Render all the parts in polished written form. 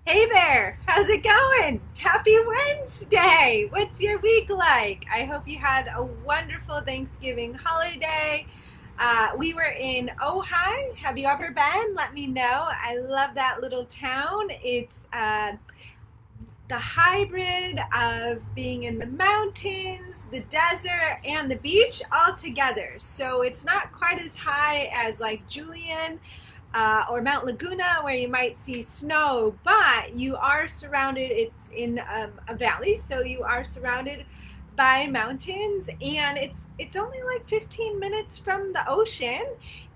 Hey there, how's it going? Happy Wednesday! What's your week like? I hope you had a wonderful Thanksgiving holiday. We were in Ojai. Have you ever been? Let me know. I love that little town. It's the hybrid of being in the mountains, the desert, and the beach all together. So it's not quite as high as like Julian or Mount Laguna, where you might see snow, but you are surrounded. It's in a valley, so you are surrounded by mountains, and it's only like 15 minutes from the ocean,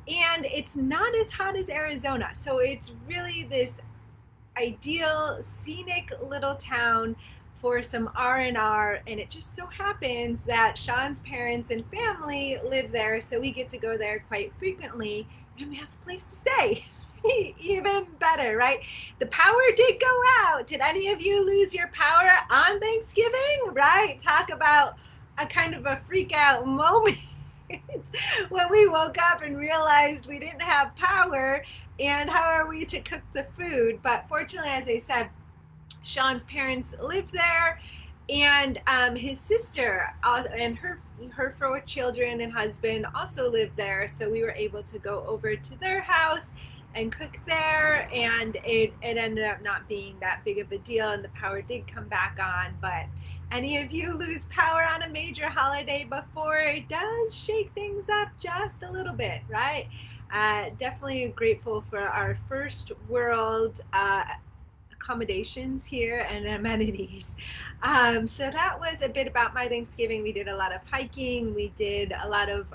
and it's not as hot as Arizona. So it's really this ideal scenic little town for some R&R, and it just so happens that Sean's parents and family live there, so we get to go there quite frequently, and we have a place to stay. Even better, right? The power did go out. Did any of you lose your power on Thanksgiving? Right? Talk about a kind of a freak out moment. When we woke up and realized we didn't have power, and how are we to cook the food? But fortunately, as I said, Sean's parents live there, and his sister and her four children and husband also lived there. So we were able to go over to their house and cook there, and it ended up not being that big of a deal, and the power did come back on. But any of you lose power on a major holiday before, it does shake things up just a little bit, right? Definitely grateful for our first world accommodations here and amenities. So that was a bit about my Thanksgiving. We did a lot of hiking, we did a lot of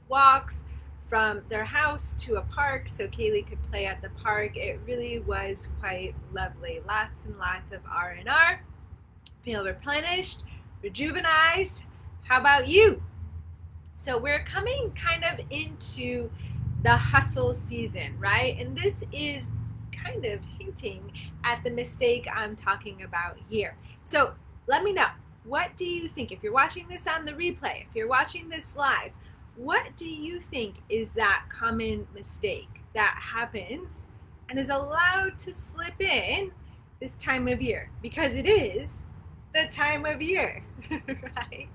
walks from their house to a park so Kaylee could play at the park. It really was quite lovely. Lots and lots of R&R. Feel replenished, rejuvenized. How about you? So we're coming kind of into the hustle season, right? And this is kind of hinting at the mistake I'm talking about here. So let me know. What do you think? If you're watching this on the replay, if you're watching this live, what do you think is that common mistake that happens and is allowed to slip in this time of year? Because it is the time of year, right?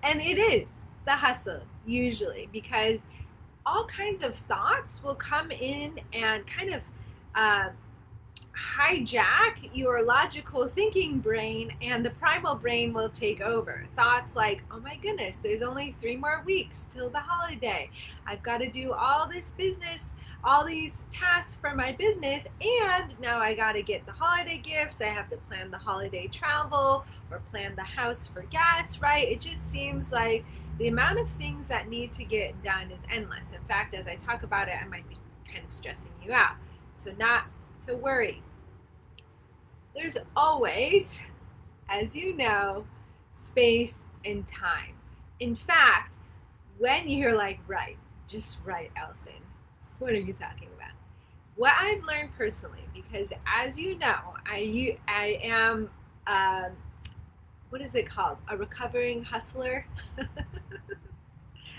And it is the hustle usually, because all kinds of thoughts will come in and kind of uh, hijack your logical thinking brain, and the primal brain will take over. Thoughts like, oh my goodness, there's only 3 more weeks till the holiday. I've got to do all this business, all these tasks for my business, and now I got to get the holiday gifts. I have to plan the holiday travel or plan the house for guests, right? It just seems like the amount of things that need to get done is endless. In fact, as I talk about it, I might be kind of stressing you out. So, not to worry. There's always, as you know, space and time. In fact, when you're like, right, just right, Elson, what are you talking about? What I've learned personally, because as you know, I am, what is it called? A recovering hustler.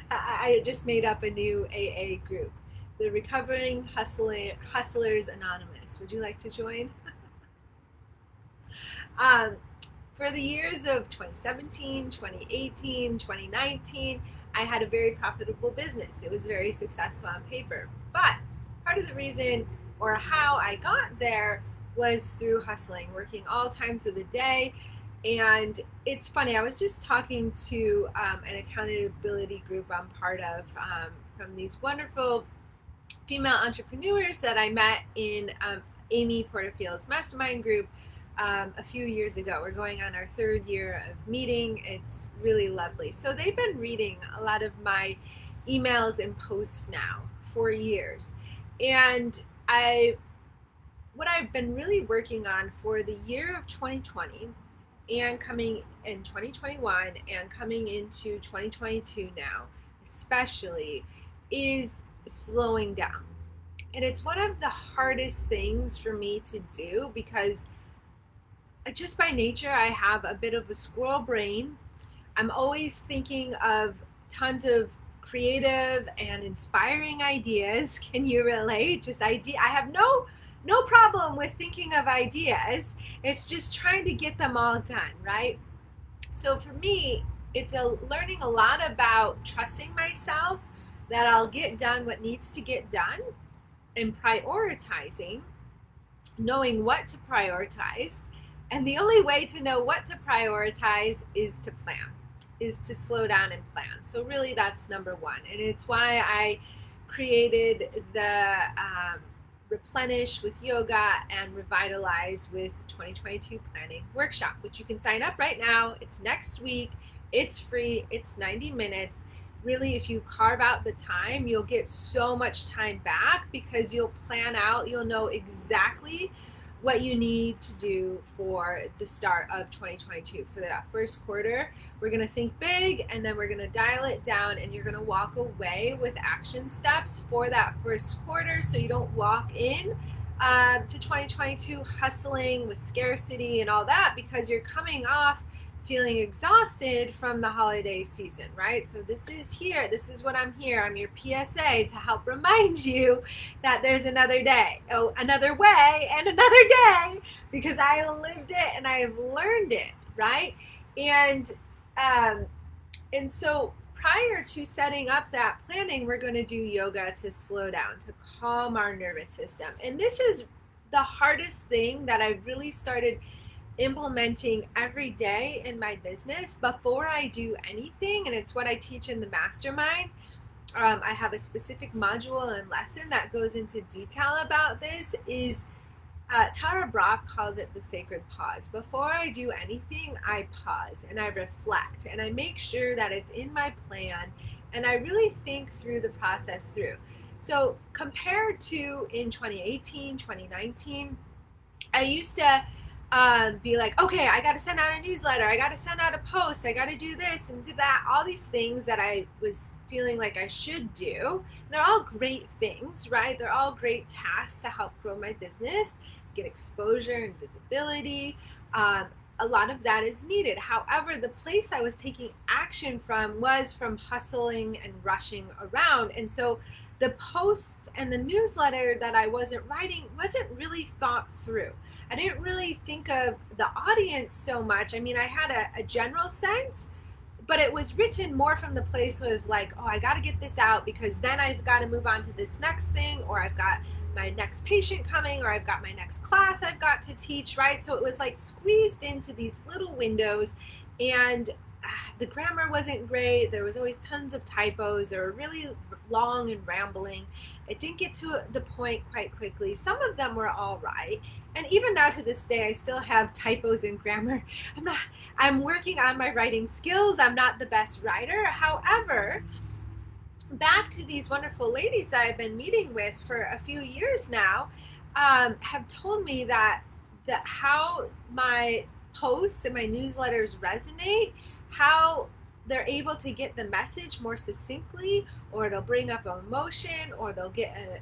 I just made up a new AA group, the Recovering Hustlers Anonymous. Would you like to join? Um, for the years of 2017, 2018, 2019, I had a very profitable business. It was very successful on paper. But part of the reason or how I got there was through hustling, working all times of the day. And it's funny, I was just talking to an accountability group I'm part of, from these wonderful female entrepreneurs that I met in Amy Porterfield's mastermind group a few years ago. We're going on our 3rd year of meeting. It's really lovely. So they've been reading a lot of my emails and posts now for years. And what I've been really working on for the year of 2020 and coming in 2021 and coming into 2022 now, especially, is slowing down. And it's one of the hardest things for me to do because just by nature, I have a bit of a squirrel brain. I'm always thinking of tons of creative and inspiring ideas. Can you relate? Just idea. I have no no problem with thinking of ideas. It's just trying to get them all done, right? So for me, it's learning a lot about trusting myself that I'll get done what needs to get done, and prioritizing, knowing what to prioritize. And the only way to know what to prioritize is to plan, is to slow down and plan. So really that's number one. And it's why I created the Replenish with Yoga and Revitalize with 2022 Planning Workshop, which you can sign up right now. It's next week. It's free. It's 90 minutes. Really, if you carve out the time, you'll get so much time back because you'll plan out, you'll know exactly what you need to do for the start of 2022. For that first quarter, we're going to think big, and then we're going to dial it down, and you're going to walk away with action steps for that first quarter, so you don't walk in to 2022 hustling with scarcity and all that, because you're coming off feeling exhausted from the holiday season, right? So this is what I'm here. I'm your PSA to help remind you that there's another day, another way, and another day, because I lived it and I have learned it, right? And so prior to setting up that planning, we're going to do yoga to slow down, to calm our nervous system. And this is the hardest thing that I really started implementing every day in my business before I do anything. And it's what I teach in the mastermind. I have a specific module and lesson that goes into detail about this. Tara Brach calls it the sacred pause. Before I do anything, I pause and I reflect and I make sure that it's in my plan, and I really think through the process through. So compared to in 2018, 2019, I used to be like, okay, I got to send out a newsletter, I got to send out a post, I got to do this and do that, all these things that I was feeling like I should do. And they're all great things, right? They're all great tasks to help grow my business, get exposure and visibility. A lot of that is needed. However, the place I was taking action from was from hustling and rushing around. And so the posts and the newsletter that I wasn't writing wasn't really thought through. I didn't really think of the audience so much. I mean, I had a general sense, but it was written more from the place of like, oh, I got to get this out because then I've got to move on to this next thing, or I've got my next patient coming, or I've got my next class I've got to teach, right? So it was like squeezed into these little windows, and the grammar wasn't great. There was always tons of typos. They were really long and rambling. It didn't get to the point quite quickly. Some of them were all right. And even now to this day, I still have typos in grammar. I'm working on my writing skills. I'm not the best writer. However, back to these wonderful ladies that I've been meeting with for a few years now, have told me that how my posts and my newsletters resonate, how they're able to get the message more succinctly, or it'll bring up emotion, or they'll get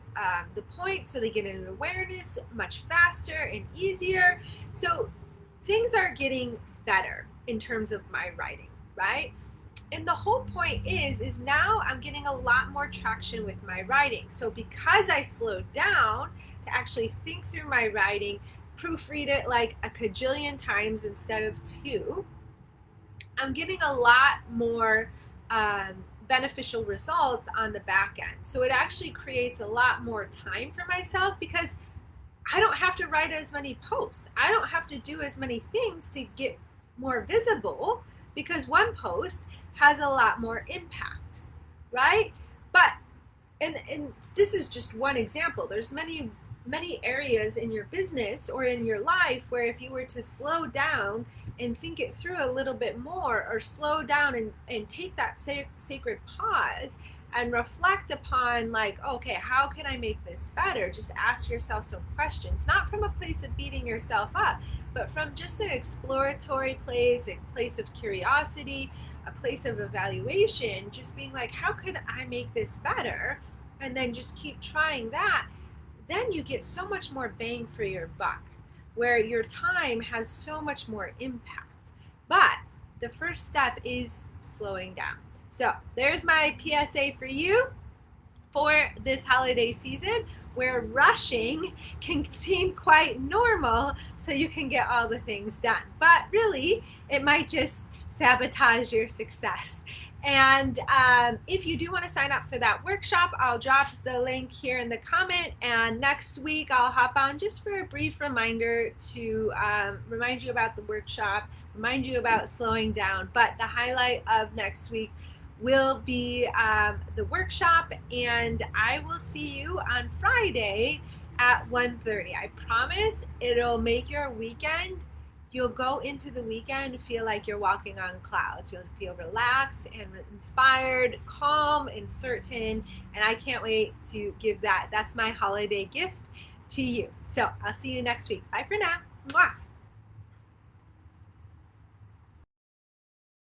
the point, so they get an awareness much faster and easier. So things are getting better in terms of my writing, right? And the whole point is now I'm getting a lot more traction with my writing. So because I slowed down to actually think through my writing, proofread it like a cajillion times instead of 2, I'm getting a lot more beneficial results on the back end. So it actually creates a lot more time for myself because I don't have to write as many posts. I don't have to do as many things to get more visible, because one post has a lot more impact, right? But, and this is just one example. There's many areas in your business or in your life where if you were to slow down and think it through a little bit more, or slow down and take that sacred pause and reflect upon like, okay, how can I make this better? Just ask yourself some questions, not from a place of beating yourself up, but from just an exploratory place, a place of curiosity, a place of evaluation, just being like, how could I make this better? And then just keep trying that. Then you get so much more bang for your buck, where your time has so much more impact. But the first step is slowing down. So there's my PSA for you for this holiday season. where rushing can seem quite normal so you can get all the things done. But really, it might just sabotage your success. And if you do want to sign up for that workshop, I'll drop the link here in the comment. And next week, I'll hop on just for a brief reminder to remind you about the workshop, remind you about slowing down. But the highlight of next week will be the workshop, and I will see you on Friday at 1:30. I promise it'll make your weekend. You'll go into the weekend and feel like you're walking on clouds. You'll feel relaxed and inspired, calm and certain, and I can't wait to give that. That's my holiday gift to you. So I'll see you next week. Bye for now. Mwah.